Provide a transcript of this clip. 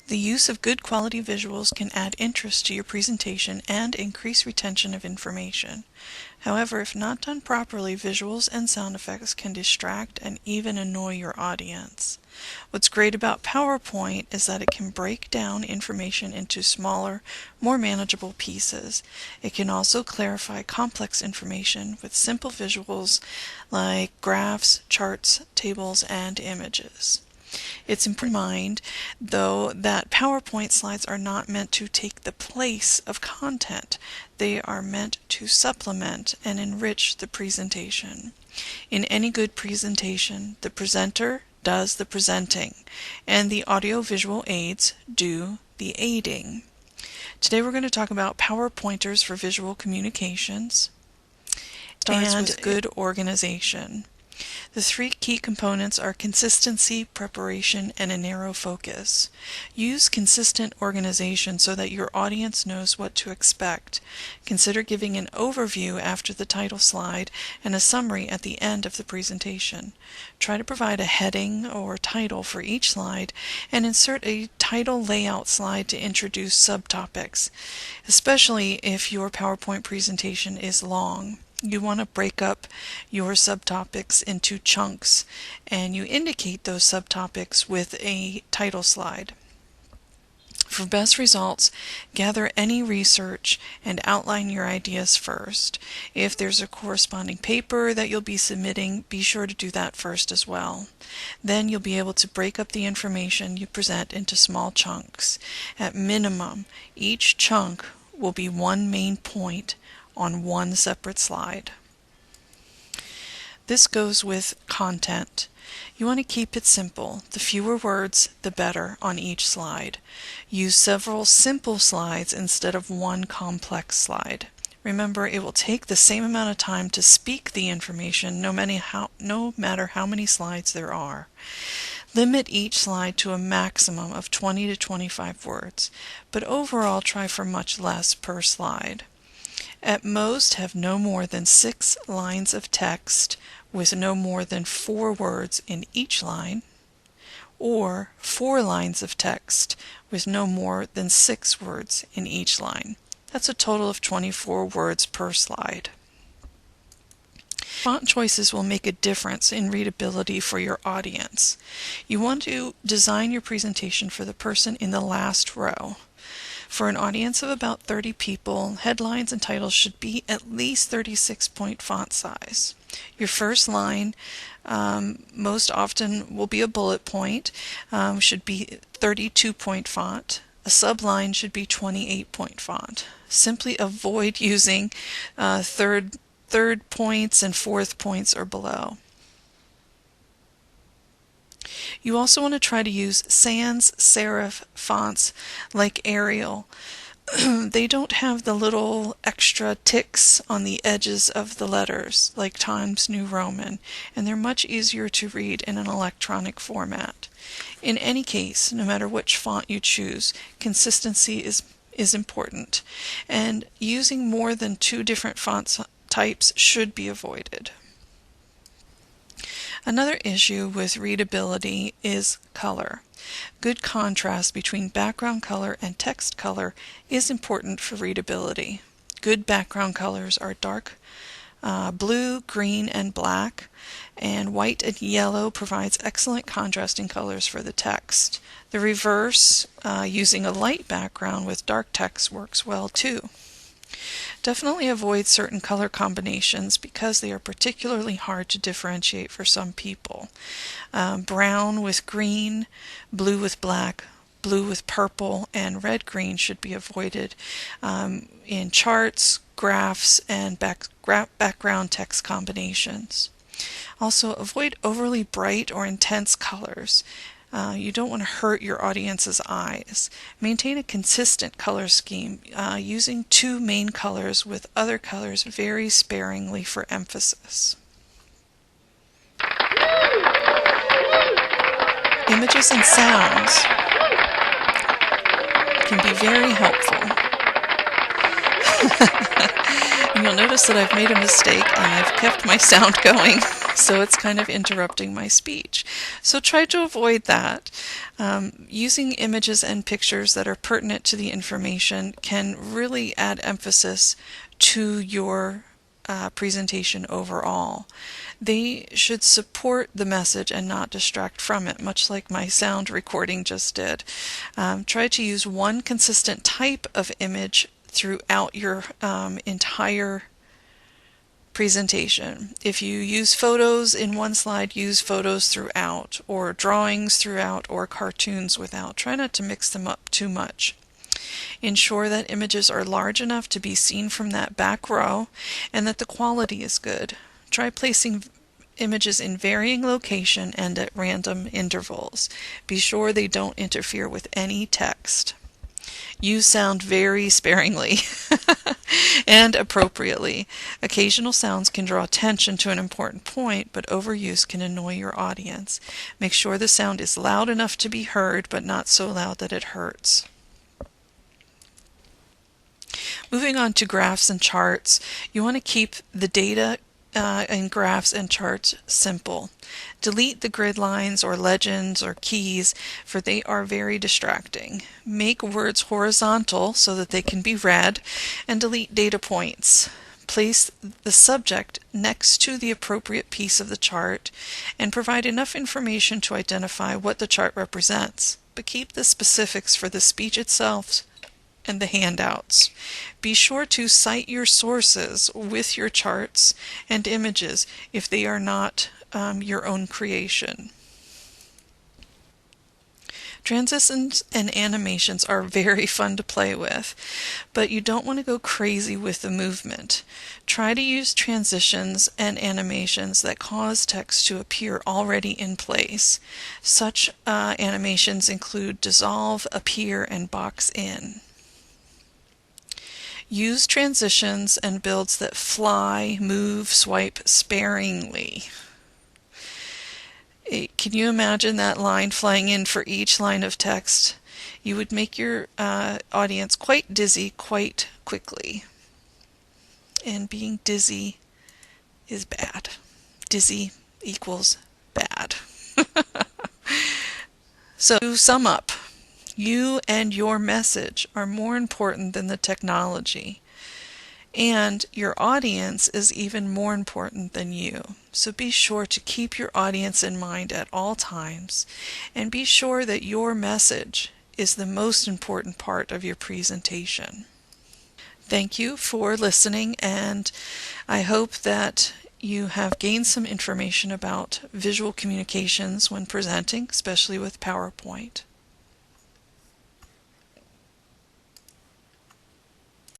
The use of good quality visuals can add interest to your presentation and increase retention of information. However, if not done properly, visuals and sound effects can distract and even annoy your audience. What's great about PowerPoint is that it can break down information into smaller, more manageable pieces. It can also clarify complex information with simple visuals like graphs, charts, tables, and images. It's important to mind, though, that PowerPoint slides are not meant to take the place of content. They are meant to supplement and enrich the presentation. In any good presentation, the presenter does the presenting, and the audio-visual aids do the aiding. Today we're going to talk about PowerPointers for visual communications and good organization. The three key components are consistency, preparation, and a narrow focus. Use consistent organization so that your audience knows what to expect. Consider giving an overview after the title slide and a summary at the end of the presentation. Try to provide a heading or title for each slide and insert a title layout slide to introduce subtopics, especially if your PowerPoint presentation is long. You want to break up your subtopics into chunks, and you indicate those subtopics with a title slide. For best results, gather any research and outline your ideas first. If there's a corresponding paper that you'll be submitting, be sure to do that first as well. Then you'll be able to break up the information you present into small chunks. At minimum, each chunk will be one main point on one separate slide. This goes with content. You want to keep it simple. The fewer words, the better on each slide. Use several simple slides instead of one complex slide. Remember, it will take the same amount of time to speak the information no matter how many slides there are. Limit each slide to a maximum of 20 to 25 words, but overall try for much less per slide. At most, have no more than 6 lines of text with no more than 4 words in each line, or 4 lines of text with no more than 6 words in each line. That's a total of 24 words per slide. Font choices will make a difference in readability for your audience. You want to design your presentation for the person in the last row. For an audience of about 30 people, headlines and titles should be at least 36-point font size. Your first line most often will be a bullet point, should be 32-point font. A subline should be 28-point font. Simply avoid using third points and fourth points or below. You also want to try to use sans serif fonts like Arial. They don't have the little extra ticks on the edges of the letters like Times New Roman, and they're much easier to read in an electronic format. In any case, no matter which font you choose, consistency is important, and using more than 2 different font types should be avoided. Another issue with readability is color. Good contrast between background color and text color is important for readability. Good background colors are dark blue, green, and black, and white and yellow provides excellent contrasting colors for the text. The reverse, using a light background with dark text, works well too. Definitely avoid certain color combinations because they are particularly hard to differentiate for some people. Brown with green, blue with black, blue with purple, and red-green should be avoided in charts, graphs, and background text combinations. Also, avoid overly bright or intense colors. You don't want to hurt your audience's eyes. Maintain a consistent color scheme, using 2 main colors with other colors very sparingly for emphasis. Images and sounds can be very helpful. And you'll notice that I've made a mistake and I've kept my sound going. So it's kind of interrupting my speech. So try to avoid that. Using images and pictures that are pertinent to the information can really add emphasis to your presentation overall. They should support the message and not distract from it, much like my sound recording just did. Try to use one consistent type of image throughout your entire presentation. If you use photos in one slide, use photos throughout, or drawings throughout, or cartoons without. Try not to mix them up too much. Ensure that images are large enough to be seen from that back row and that the quality is good. Try placing images in varying location and at random intervals. Be sure they don't interfere with any text. Use sound very sparingly and appropriately. Occasional sounds can draw attention to an important point, but overuse can annoy your audience. Make sure the sound is loud enough to be heard, but not so loud that it hurts. Moving on to graphs and charts, you want to keep the data in graphs and charts simple. Delete the grid lines or legends or keys, for they are very distracting. Make words horizontal so that they can be read, and delete data points. Place the subject next to the appropriate piece of the chart and provide enough information to identify what the chart represents, but keep the specifics for the speech itself and the handouts. Be sure to cite your sources with your charts and images if they are not your own creation. Transitions and animations are very fun to play with, but you don't want to go crazy with the movement. Try to use transitions and animations that cause text to appear already in place. Such animations include dissolve, appear, and box in. Use transitions and builds that fly, move, swipe sparingly. Can you imagine that line flying in for each line of text? You would make your audience quite dizzy quite quickly. And being dizzy is bad. Dizzy equals bad. So to sum up, you and your message are more important than the technology. And your audience is even more important than you. So be sure to keep your audience in mind at all times, and be sure that your message is the most important part of your presentation. Thank you for listening, and I hope that you have gained some information about visual communications when presenting, especially with PowerPoint.